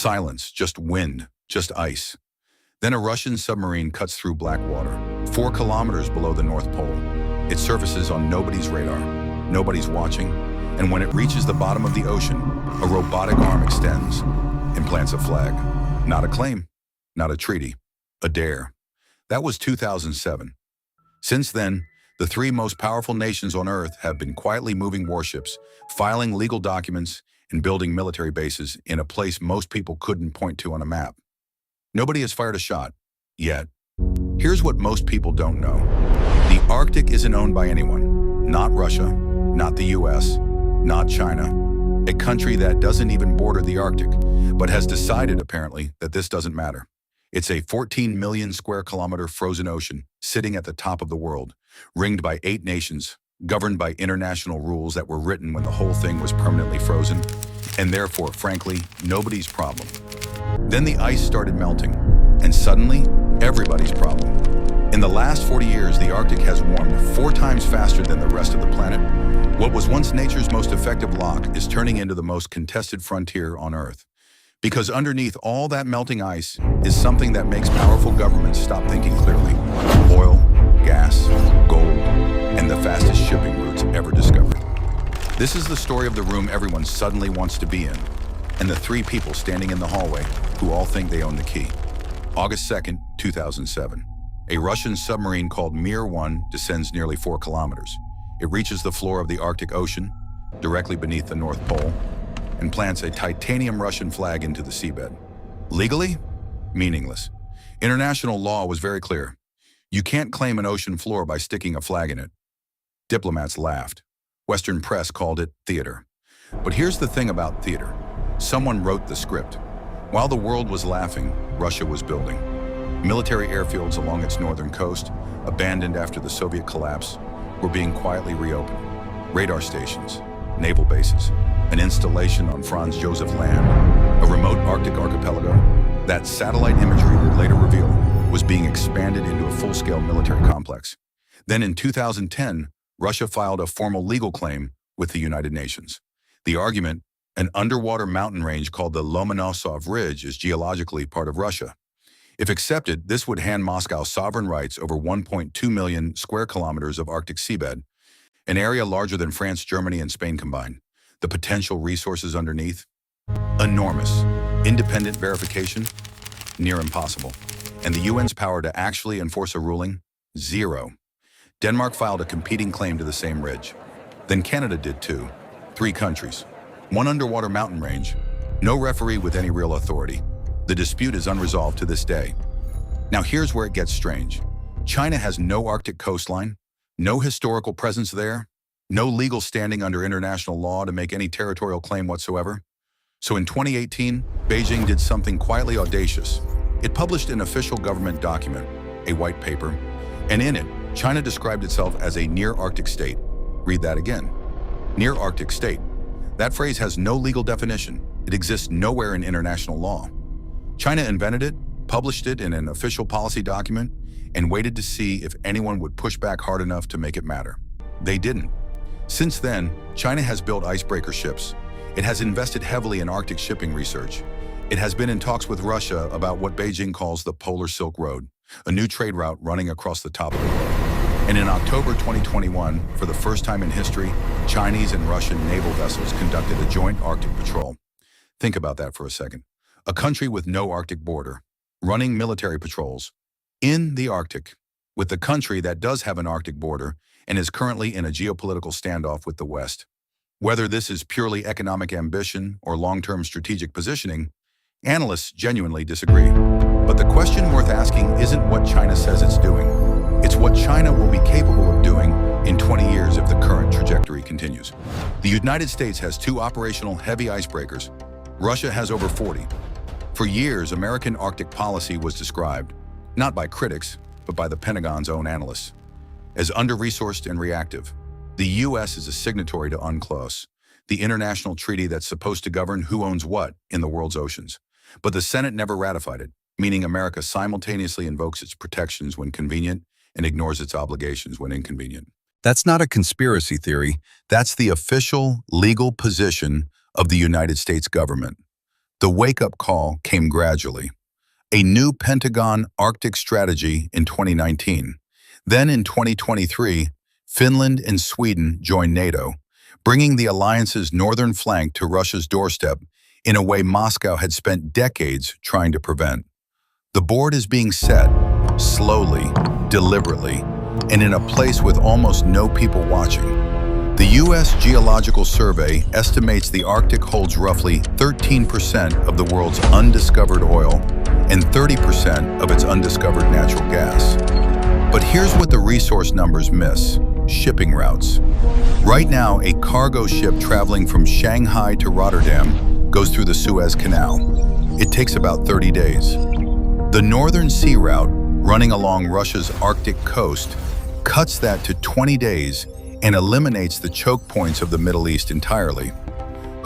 Silence, just wind, just ice. Then a Russian submarine cuts through black water, 4 kilometers below the North Pole. It surfaces on nobody's radar. Nobody's watching. And when it reaches the bottom of the ocean, a robotic arm extends and plants a flag. Not a claim, not a treaty, a dare. That was 2007. Since then, the 3 most powerful nations on Earth have been quietly moving warships, filing legal documents, and building military bases in a place most people couldn't point to on a map. Nobody has fired a shot, yet. Here's what most people don't know. The Arctic isn't owned by anyone. Not Russia, not the US, not China. A country that doesn't even border the Arctic, but has decided, apparently, that this doesn't matter. It's a 14 million square kilometer frozen ocean sitting at the top of the world, ringed by 8 nations, governed by international rules that were written when the whole thing was permanently frozen, and therefore, frankly, nobody's problem. Then the ice started melting, and suddenly, everybody's problem. In the last 40 years, the Arctic has warmed 4 times faster than the rest of the planet. What was once nature's most effective lock is turning into the most contested frontier on Earth. Because underneath all that melting ice is something that makes powerful governments stop thinking clearly. Oil, gas, gold, and the fastest shipping routes ever discovered. This is the story of the room everyone suddenly wants to be in, and the 3 people standing in the hallway who all think they own the key. August 2nd, 2007. A Russian submarine called Mir-1 descends nearly 4 kilometers. It reaches the floor of the Arctic Ocean, directly beneath the North Pole, and plants a titanium Russian flag into the seabed. Legally? Meaningless. International law was very clear. You can't claim an ocean floor by sticking a flag in it. Diplomats laughed. Western press called it theater. But here's the thing about theater. Someone wrote the script. While the world was laughing, Russia was building. Military airfields along its northern coast, abandoned after the Soviet collapse, were being quietly reopened. Radar stations, naval bases, an installation on Franz Josef Land, a remote Arctic archipelago. That satellite imagery would later reveal was being expanded into a full-scale military complex. Then in 2010, Russia filed a formal legal claim with the United Nations. The argument, an underwater mountain range called the Lomonosov Ridge, is geologically part of Russia. If accepted, this would hand Moscow sovereign rights over 1.2 million square kilometers of Arctic seabed, an area larger than France, Germany, and Spain combined. The potential resources underneath? Enormous. Independent verification? Near impossible. And the UN's power to actually enforce a ruling? 0. Denmark filed a competing claim to the same ridge. Then Canada did too. 3 countries. 1 underwater mountain range. No referee with any real authority. The dispute is unresolved to this day. Now here's where it gets strange. China has no Arctic coastline, no historical presence there, no legal standing under international law to make any territorial claim whatsoever. So in 2018, Beijing did something quietly audacious. It published an official government document, a white paper, and in it, China described itself as a near-Arctic state. Read that again. Near-Arctic state. That phrase has no legal definition. It exists nowhere in international law. China invented it, published it in an official policy document, and waited to see if anyone would push back hard enough to make it matter. They didn't. Since then, China has built icebreaker ships. It has invested heavily in Arctic shipping research. It has been in talks with Russia about what Beijing calls the Polar Silk Road, a new trade route running across the top of the world. And in October 2021, for the first time in history, Chinese and Russian naval vessels conducted a joint Arctic patrol. Think about that for a second. A country with no Arctic border, running military patrols in the Arctic, with the country that does have an Arctic border and is currently in a geopolitical standoff with the West. Whether this is purely economic ambition or long-term strategic positioning, analysts genuinely disagree. But the question worth asking isn't what China says it's doing. It's what China will be capable of doing in 20 years if the current trajectory continues. The United States has 2 operational heavy icebreakers. Russia has over 40. For years, American Arctic policy was described, not by critics, but by the Pentagon's own analysts, as under-resourced and reactive. The U.S. is a signatory to UNCLOS, the international treaty that's supposed to govern who owns what in the world's oceans. But the Senate never ratified it, meaning America simultaneously invokes its protections when convenient and ignores its obligations when inconvenient. That's not a conspiracy theory. That's the official legal position of the United States government. The wake-up call came gradually. A new Pentagon Arctic strategy in 2019. Then in 2023, Finland and Sweden joined NATO, bringing the alliance's northern flank to Russia's doorstep in a way Moscow had spent decades trying to prevent. The board is being set, slowly, deliberately, and in a place with almost no people watching. The U.S. Geological Survey estimates the Arctic holds roughly 13% of the world's undiscovered oil and 30% of its undiscovered natural gas. But here's what the resource numbers miss: shipping routes. Right now, a cargo ship traveling from Shanghai to Rotterdam goes through the Suez Canal. It takes about 30 days. The Northern Sea Route, running along Russia's Arctic coast, cuts that to 20 days and eliminates the choke points of the Middle East entirely.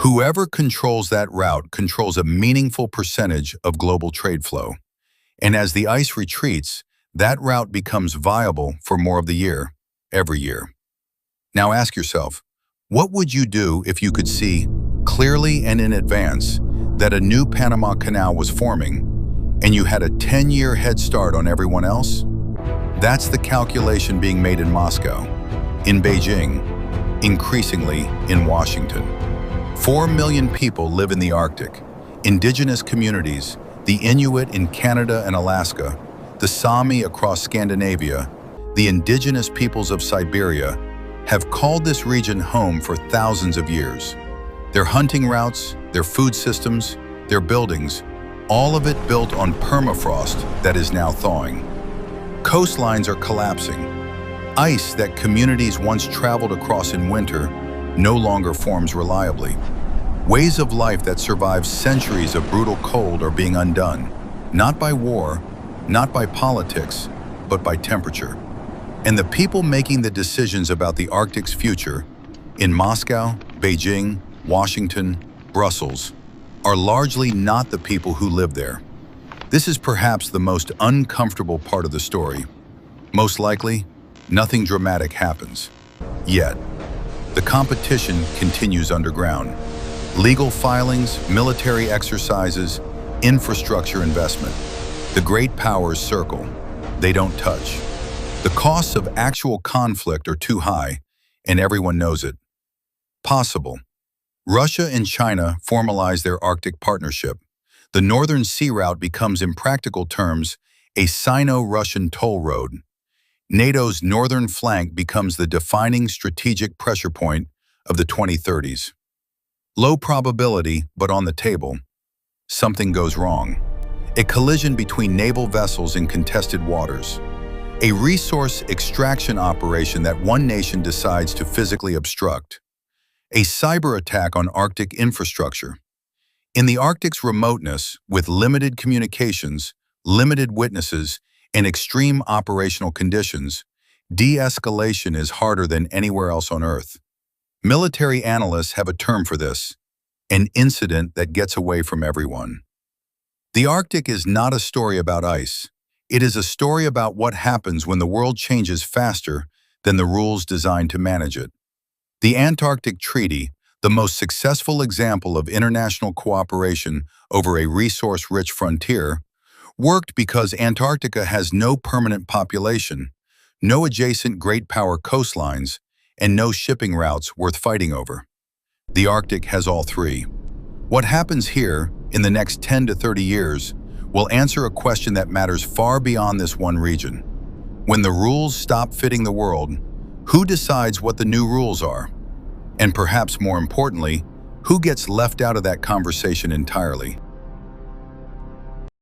Whoever controls that route controls a meaningful percentage of global trade flow. And as the ice retreats, that route becomes viable for more of the year, every year. Now ask yourself, what would you do if you could see, clearly and in advance, that a new Panama Canal was forming, and you had a 10-year head start on everyone else? That's the calculation being made in Moscow, in Beijing, increasingly in Washington. 4 million people live in the Arctic. Indigenous communities, the Inuit in Canada and Alaska, the Sami across Scandinavia, the indigenous peoples of Siberia, have called this region home for thousands of years. Their hunting routes, their food systems, their buildings, all of it built on permafrost that is now thawing. Coastlines are collapsing. Ice that communities once traveled across in winter no longer forms reliably. Ways of life that survived centuries of brutal cold are being undone, not by war, not by politics, but by temperature. And the people making the decisions about the Arctic's future, in Moscow, Beijing, Washington, Brussels, are largely not the people who live there. This is perhaps the most uncomfortable part of the story. Most likely, nothing dramatic happens. Yet, the competition continues underground. Legal filings, military exercises, infrastructure investment. The great powers circle. They don't touch. The costs of actual conflict are too high, and everyone knows it. Possible. Russia and China formalize their Arctic partnership. The Northern Sea Route becomes, in practical terms, a Sino-Russian toll road. NATO's northern flank becomes the defining strategic pressure point of the 2030s. Low probability, but on the table. Something goes wrong. A collision between naval vessels in contested waters. A resource extraction operation that one nation decides to physically obstruct. A cyber attack on Arctic infrastructure. In the Arctic's remoteness, with limited communications, limited witnesses, and extreme operational conditions, de-escalation is harder than anywhere else on Earth. Military analysts have a term for this: an incident that gets away from everyone. The Arctic is not a story about ice. It is a story about what happens when the world changes faster than the rules designed to manage it. The Antarctic Treaty, the most successful example of international cooperation over a resource-rich frontier, worked because Antarctica has no permanent population, no adjacent great power coastlines, and no shipping routes worth fighting over. The Arctic has all three. What happens here in the next 10 to 30 years will answer a question that matters far beyond this one region. When the rules stop fitting the world, who decides what the new rules are? And perhaps more importantly, who gets left out of that conversation entirely?